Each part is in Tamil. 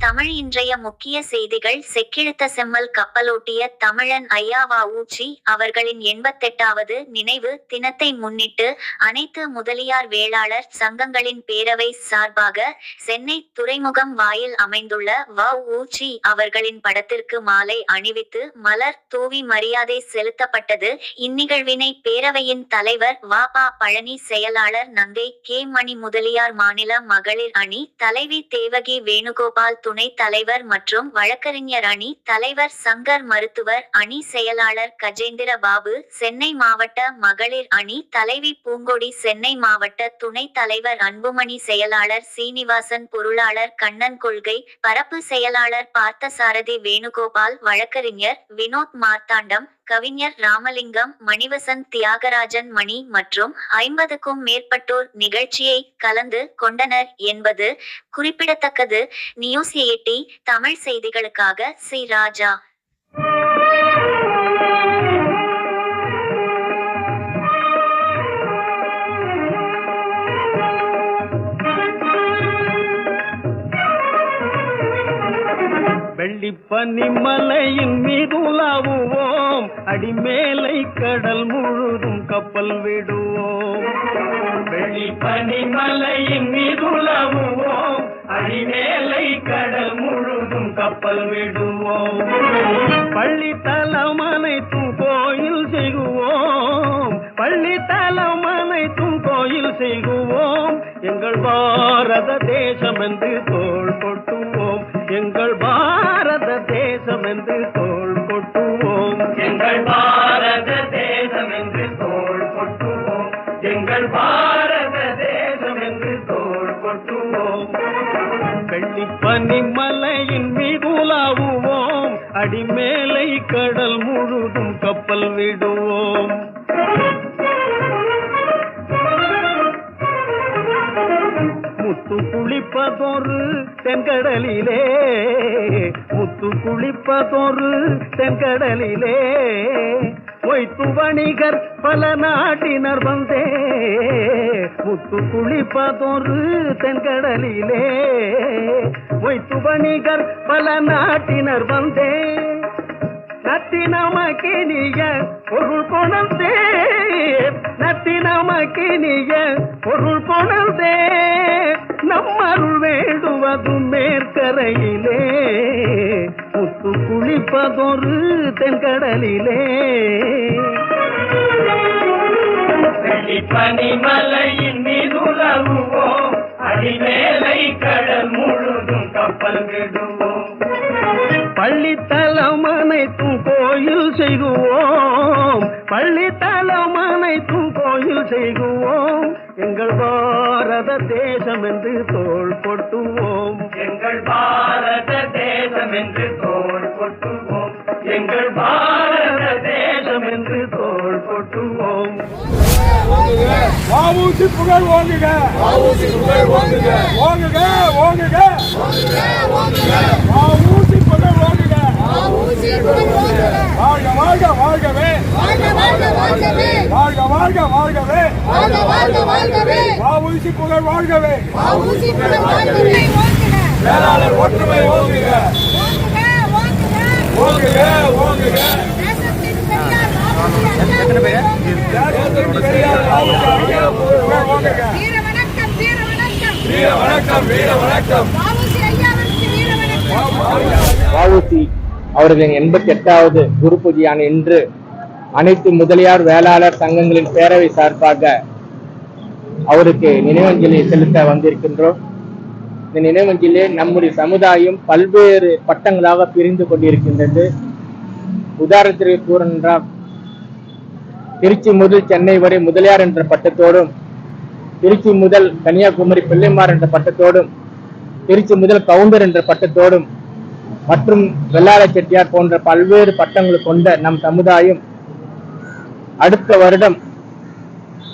தமிழ் இன்றைய முக்கிய செய்திகள். செக்கிழுத்த செம்மல் கப்பலோட்டிய தமிழன் ஐயா வ.உ.சி. அவர்களின் 88வது நினைவு தினத்தை முன்னிட்டு அனைத்து முதலியார் வேளாளர் சங்கங்களின் பேரவை சார்பாக சென்னை துறைமுகம் வாயில் அமைந்துள்ள வ.உ.சி. அவர்களின் படத்திற்கு மாலை அணிவித்து மலர் தூவி மரியாதை செலுத்தப்பட்டது. இந்நிகழ்வினை பேரவையின் தலைவர் வ.ப. பழனி, செயலாளர் நங்கை கே. மணி, முதலியார் மாநில மகளிர் அணி தலைவி தேவகி வேணுகோபால், துணை தலைவர் மற்றும் வழக்கறிஞர் அணி தலைவர் சங்கர், மருத்துவர் அணி செயலாளர் கஜேந்திர பாபு, சென்னை மாவட்ட மகளிர் அணி தலைவி பூங்கொடி, சென்னை மாவட்ட துணை தலைவர் அன்புமணி, செயலாளர் சீனிவாசன், பொருளாளர் கண்ணன், கொள்கை பரப்பு செயலாளர் பார்த்தசாரதி வேணுகோபால், வழக்கறிஞர் வினோத் மார்த்தாண்டம், கவிஞர் ராமலிங்கம், மணிவசந்த், தியாகராஜன், மணி மற்றும் 50க்கும் மேற்பட்டோர் நிகழ்ச்சியை கலந்து கொண்டனர் என்பது குறிப்பிடத்தக்கது. நியூஸ் 80 தமிழ் செய்திகளுக்காக சி. ராஜா. வெள்ளிப்பனி மலையின் மீது உலாவுவோம், அடிமேலை கடல் முழுதும் கப்பல் விடுவோம். வெள்ளிப்பனி மலையின் மீது உலாவுவோம், அடிமேலை கடல் முழுதும் கப்பல் விடுவோம். பள்ளி தலம் அனைத்தும் கோயில் செய்குவோம், பள்ளி தலம் அனைத்தும் கோயில் செய்குவோம். எங்கள் பாரத தேசம் என்று தோள் கொட்டுவோம், எங்கள் பாரத தேசம் என்று தோள் கொட்டுவோம், எங்கள் பாரத தேசம் என்று தோள் கொட்டுவோம், எங்கள் பாரத தேசம் என்று தோள் கொட்டுவோம். வெள்ளிப்பனி மலையின் மீது உலாவுவோம், அடிமேலை கடல் முழுதும் கப்பல் விடுவோம். முத்து குளிப்பதொரு தென்கடலிலே, முத்து குளிப்பதொரு தென்கடலிலே, மொய்த்து வணிகர் பல நாட்டினர் வந்தே. முத்து குளிப்பதொரு தென்கடலிலே, மொய்த்து வணிகர் பல நாட்டினர் வந்தே. நத்தினமக்கினிய பொருள் கொணர்ந்தே, நத்தினமக்கினிய பொருள் கொணர்ந்தே. நம்மருள் வேண்டுவது மேற்கரையிலே, முத்து குளிப்பதொரு தென்கடலிலே. வெள்ளிப்பனி மலையின் மீது உலாவுவோம், அடிமேலை கடல் முழுதும் கப்பல் விடுவோம். பள்ளித்தலம் அனைத்தும் கோயில் செய்குவோம், பள்ளித்தலம் அனைத்தும் கோயில் செய்குவோம். எங்கள் பாரத தேசம் என்று தோள் கொட்டுவோம், எங்கள் பாரத தேசம் என்று தோள் கொட்டுவோம், எங்கள் பாரத தேசம் என்று தோள் கொட்டுவோம். வ.உ.சி. புகழ் ஓங்குக, வ.உ.சி. புகழ் ஓங்குக, ஓங்குக ஓங்குக, வ.உ.சி. புகழ் ஓங்குக, வ.உ.சி. புகழ் ஓங்குக. வாழ்க வாழ்க வாழ்கவே, வாழ்க வாழ்க வாழ்கவே, வாழ்க வாழ்க வாழ்கவே, வாழ்க வாழ்க வாழ்கவே, வ.உ.சி. புகழ் வாழ்கவே, வ.உ.சி. புகழ் வாழ்கவே. வேளாளர் ஒற்றுமை ஓங்குக, ஓங்குக ஓங்குக, ஓங்குக. வ.உ.சி. அவர்களின் 88வது குரு பூஜையான இன்று அனைத்து முதலியார் வேளாளர் சங்கங்களின் பேரவை சார்பாக அவருக்கு நினைவஞ்சலி செலுத்த வந்திருக்கின்றோம். இந்த நினைவஞ்சலியை நம்முடைய சமுதாயம் பல்வேறு பட்டங்களாக பிரிந்து கொண்டிருக்கின்றது. உதாரணத்திற்கு கூறென்றால், திருச்சி முதல் சென்னை வரை முதலியார் என்ற பட்டத்தோடும், திருச்சி முதல் கன்னியாகுமரி பிள்ளைமார் என்ற பட்டத்தோடும், திருச்சி முதல் கவுண்டர் என்ற பட்டத்தோடும் மற்றும் வெள்ளாள செட்டியார் போன்ற பல்வேறு பட்டங்கள் கொண்ட நம் சமுதாயம் அடுத்த வருடம்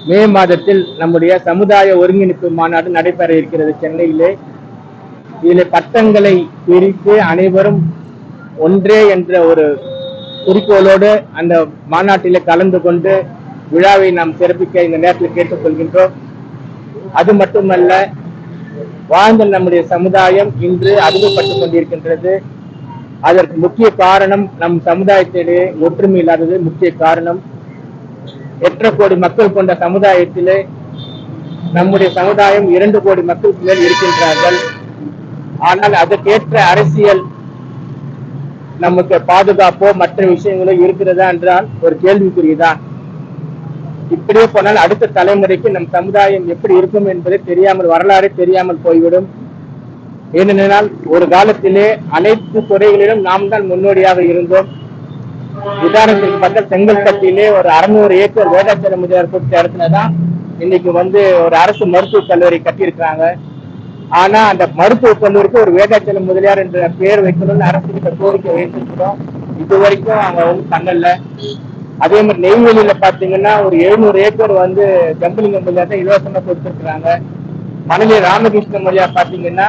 மே மாதத்தில் நம்முடைய சமுதாய ஒருங்கிணைப்பு மாநாடு நடைபெற இருக்கிறது சென்னையிலே. இதில் பட்டங்களை பிரித்து அனைவரும் ஒன்றே என்ற ஒரு குறிக்கோளோடு அந்த மாநாட்டிலே கலந்து கொண்டு விழாவை நாம் சிறப்பிக்க இந்த நேரத்தில் கேட்டுக்கொள்கின்றோம். அது மட்டுமல்ல, வாழ்ந்த நம்முடைய சமுதாயம் இன்று அழிவுபட்டுக் கொண்டிருக்கின்றது. அதற்கு முக்கிய காரணம் நம் சமுதாயத்திலே ஒற்றுமை இல்லாதது முக்கிய காரணம். 8 கோடி மக்கள் கொண்ட சமுதாயத்திலே நம்முடைய சமுதாயம் 2 கோடி மக்களுக்கு மேல் இருக்கின்றார்கள். ஆனால் அதற்கேற்ற அரசியல் நமக்கு பாதுகாப்போ மற்ற விஷயங்களோ இருக்கிறதா என்றால் ஒரு கேள்விக்குரியதான். இப்படியே போனால் அடுத்த தலைமுறைக்கு நம் சமுதாயம் எப்படி இருக்கும் என்பதை தெரியாமல், வரலாறு தெரியாமல் போய்விடும். ஏனென்றால் ஒரு காலத்திலே அனைத்து துறைகளிலும் நாம் தான் முன்னோடியாக இருந்தோம். உதாரணத்துக்கு பார்த்தா செங்கல்பட்டிலே ஒரு 600 ஏக்கர் வேதாச்சல முதலியார் கொடுத்த இடத்துலதான் இன்னைக்கு ஒரு அரசு மருத்துவக் கல்லூரி கட்டியிருக்கிறாங்க. ஆனா அந்த மருத்துவக் கல்லூரிக்கு ஒரு வேதாச்சல முதலியார் என்ற பெயர் வைக்கணும்னு அரசு கிட்ட கோரிக்கை வைத்திருக்கிறோம். இது வரைக்கும் அவங்க பண்ணல. அதே மாதிரி நெய்வேலியில பாத்தீங்கன்னா ஒரு 700 ஏக்கர் ஜம்புலிங்க முதலியார் தான் இலவசமா கொடுத்திருக்கிறாங்க. மணலி ராமகிருஷ்ண முதலியார் பாத்தீங்கன்னா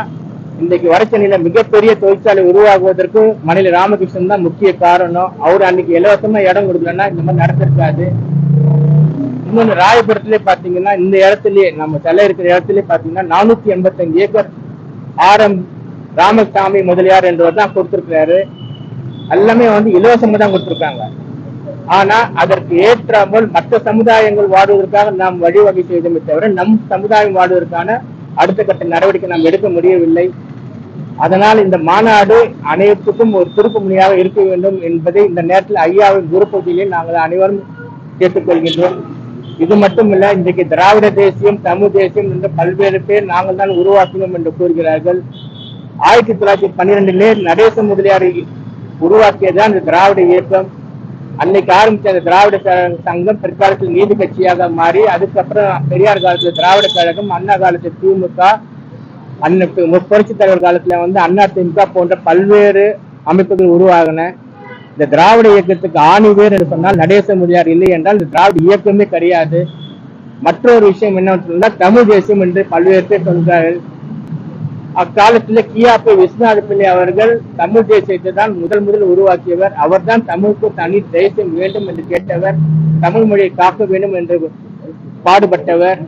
இன்னைக்கு வடசென்னையில மிகப்பெரிய தொழிற்சாலை உருவாகுவதற்கு மணலி ராமகிருஷ்ணன் தான் முக்கிய காரணம். அவர் அன்னைக்கு இலவசமா இடம் கொடுக்கலன்னா இந்த மாதிரி நடந்திருக்காது. இன்னொன்னு ராயபுரத்திலே பாத்தீங்கன்னா இந்த இடத்துலயே நம்ம சிலை இருக்கிற இடத்துலயே பாத்தீங்கன்னா 485 ஏக்கர் RM ராமசாமி முதலியார் என்றவர் தான் கொடுத்திருக்கிறாரு. எல்லாமே இலவசமா தான் கொடுத்திருக்காங்க. ஆனா அதற்கு ஏற்றாமல் மற்ற சமுதாயங்கள் வாடுவதற்காக நாம் வழிவகை செய்தோமே தவிர நம் சமுதாயம் வாடுவதற்கான அடுத்த கட்ட நடவடிக்கை நாம் எடுக்க முடியவில்லை. அதனால் இந்த மாநாடு அனைவருக்கும் ஒரு திருப்பு முனையாக இருக்க வேண்டும் என்பதை இந்த நேரத்தில் ஐயாவின் குரு பூஜையிலே நாங்கள் அனைவரும் கேட்டுக்கொள்கின்றோம். இது மட்டுமல்ல, இன்றைக்கு திராவிட தேசியம், தமிழ் தேசியம் என்ற பல்வேறு பேர் நாங்கள் தான் உருவாக்கினோம் என்று கூறுகிறார்கள். 1912 நடேச முதலியார் உருவாக்கியதுதான் இந்த திராவிட இயக்கம். அன்னைக்கு ஆரம்பிச்ச அந்த திராவிட சங்கம் பிற்காலத்தில் நீதி கட்சியாக மாறி, அதுக்கப்புறம் பெரியார் காலத்துல திராவிட கழகம், அண்ணா காலத்துல திமுக, புரட்சி தலைவர் காலத்துல அண்ணா திமுக போன்ற பல்வேறு அமைப்புகள் உருவாகின. இந்த திராவிட இயக்கத்துக்கு ஆணிவேர் என்று சொன்னால் நடேச முதலியார் இல்லை என்றால் இந்த திராவிட இயக்கமே கிடையாது. மற்றொரு விஷயம் என்னவென்றால் தமிழ் தேசியம் என்று பல்வேறு பேர் சொல்கிறார்கள். அக்காலத்தில் கியாபி விஸ்வநாத பிள்ளை அவர்கள் தமிழ் தேசியத்தை தான் முதல் உருவாக்கியவர். அவர் தான் தமிழுக்கு தனி தேசியம் வேண்டும் என்று கேட்டவர், தமிழ் மொழியை காக்க வேண்டும் என்று பாடுபட்டவர்.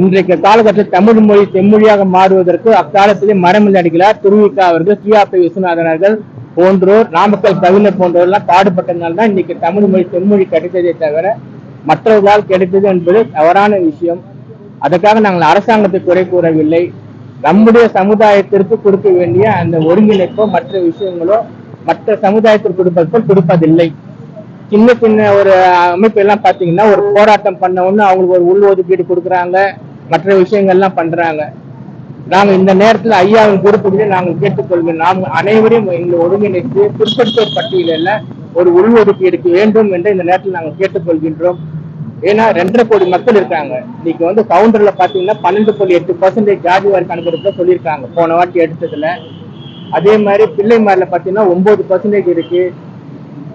இன்றைக்கு காலகட்டத்தில் தமிழ் மொழி செம்மொழியாக மாறுவதற்கு அக்காலத்திலே மரமில் அடிகளார், திருவிக்கா அவர்கள், கியாபி விஸ்வநாதன் அவர்கள் போன்றோர், நாமக்கல் கவிஞர் போன்றோர்லாம் பாடுபட்டதுனால தான் இன்னைக்கு தமிழ் மொழி செம்மொழி கிடைத்ததே தவிர மற்றவர்களால் கிடைத்தது என்பது தவறான விஷயம். அதற்காக நாங்கள் அரசாங்கத்தை குறை கூறவில்லை. நம்முடைய சமுதாயத்திற்கு கொடுக்க வேண்டிய அந்த ஒருங்கிணைப்போ மற்ற விஷயங்களோ மற்ற சமுதாயத்திற்கு கொடுப்பதற்கு கொடுப்பதில்லை. சின்ன ஒரு அமைப்பு எல்லாம் பாத்தீங்கன்னா ஒரு போராட்டம் பண்ண ஒண்ணு அவங்களுக்கு ஒரு உள் ஒதுக்கீடு கொடுக்குறாங்க, மற்ற விஷயங்கள்லாம் பண்றாங்க. நாங்க இந்த நேரத்தில் ஐயாவின் குறிப்பிட்டு நாங்கள் கேட்டுக்கொள்கிறோம், நாம் அனைவரையும் எங்களை ஒருங்கிணைத்து பிற்படுத்தோர் பட்டியலில் ஒரு உள் ஒதுக்கீடு வேண்டும் என்று இந்த நேரத்தில் நாங்கள் கேட்டுக்கொள்கின்றோம். ஏன்னா 2.5 கோடி மக்கள் இருக்காங்க. இன்னைக்கு கவுண்டர்ல பாத்தீங்கன்னா 12.8% ஜாதி வாரி கணக்கெடுப்புல சொல்லியிருக்காங்க போன வாட்டி எடுத்ததுல. அதே மாதிரி பிள்ளைமாரில பாத்தீங்கன்னா 9% இருக்கு,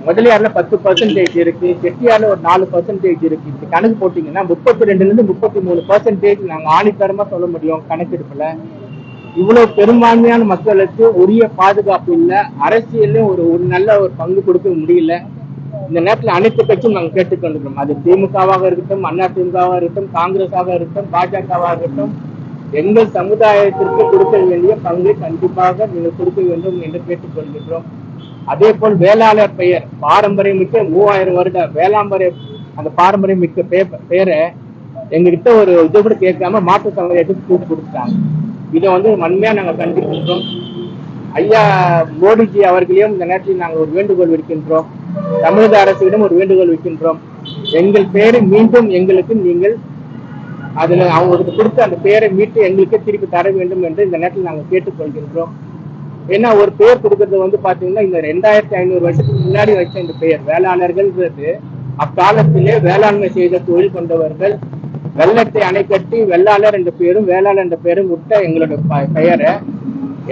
முதலியார்ல 10% இருக்கு, செட்டியார்ல ஒரு 4% இருக்கு. இப்படி கணக்கு போட்டீங்கன்னா 32 to 33% நாங்க ஆணித்தரமா சொல்ல முடியும் கணக்கெடுப்புல. இவ்வளவு பெரும்பான்மையான மக்களுக்கு உரிய பாதுகாப்பு இல்லை, அரசியலும் ஒரு நல்ல ஒரு பங்கு கொடுக்க முடியல. இந்த நேரத்தில் அனைத்து கட்சியும் நாங்கள் கேட்டுக்கொண்டிருக்கிறோம். அது திமுகவாக இருக்கட்டும், அண்ணா திமுகவாக இருக்கட்டும், காங்கிரஸாக இருக்கட்டும், பாஜகவாக இருக்கட்டும், எங்கள் சமுதாயத்திற்கு கொடுக்க வேண்டிய பங்கை கண்டிப்பாக நீங்கள் கொடுக்க வேண்டும் என்று கேட்டுக்கொள்கின்றோம். அதே போல் வேளாளர் பெயர் பாரம்பரியம் மிக்க 3000 வருட வேளாம்பரிய அந்த பாரம்பரியம் மிக்க பெயரை எங்ககிட்ட ஒரு இது கூட கேட்காம மாற்று சமுதாயத்துக்கு கூட்டு கொடுத்துட்டாங்க. இதை வன்மையா நாங்கள் கண்டிக்கின்றோம். ஐயா மோடிஜி அவர்களையும் இந்த நேரத்தில் நாங்கள் ஒரு வேண்டுகோள் விடுக்கின்றோம், தமிழக அரசிடம் ஒரு வேண்டுகோள் வைக்கின்றோம். எங்கள் பெயரை மீண்டும் எங்களுக்கு நீங்கள் அதுல அவங்களுக்கு கொடுத்து அந்த பெயரை மீட்டு எங்களுக்கு திருப்பி தர வேண்டும் என்று இந்த நேரத்தில் நாங்கள் கேட்டுக்கொள்கின்றோம். ஏன்னா ஒரு பெயர் கொடுக்கறது பாத்தீங்கன்னா இந்த 2500 வருஷத்துக்கு முன்னாடி வச்ச இந்த பெயர் வேளாளர்கள்ன்றது அக்காலத்திலே வேளாண்மை செய்த தொழில் கொண்டவர்கள். வெள்ளத்தை அணை கட்டி வெள்ளாளர் என்ற பெயரும் வேளாளர் என்ற பெயரும் விட்ட எங்களோட பெயரை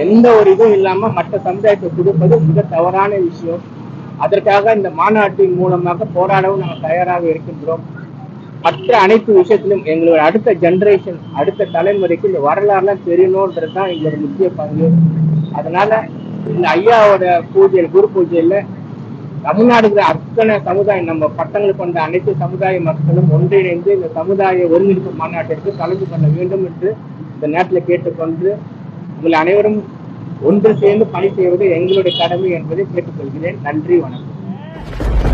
எந்த ஒரு இதுவும் இல்லாம மற்ற சமுதாயத்தை கொடுப்பது மிக தவறான விஷயம். அதற்காக இந்த மாநாட்டின் மூலமாக போராடவும் நாங்கள் தயாராக இருக்கின்றோம். மற்ற அனைத்து விஷயத்திலும் எங்களோட அடுத்த ஜெனரேஷன், அடுத்த தலைமுறைக்கு இந்த வரலாறுலாம் தெரியணும்ன்றதுதான் எங்களோட முக்கிய பங்கு. அதனால இந்த ஐயாவோட பூஜையில், குரு பூஜையில தமிழ்நாடுகிற அத்தனை சமுதாயம், நம்ம பட்டங்கள் கொண்ட அனைத்து சமுதாய மக்களும் ஒன்றிணைந்து இந்த சமுதாய ஒருங்கிணைப்பு மாநாட்டிற்கு கலந்து கொள்ள வேண்டும் என்று இந்த நேரத்தில் கேட்டுக்கொண்டு உங்கள் அனைவரும் ஒன்று சேர்ந்து பணி செய்வது எங்களுடைய கடமை என்பதை கேட்டுக்கொள்கிறேன். நன்றி, வணக்கம்.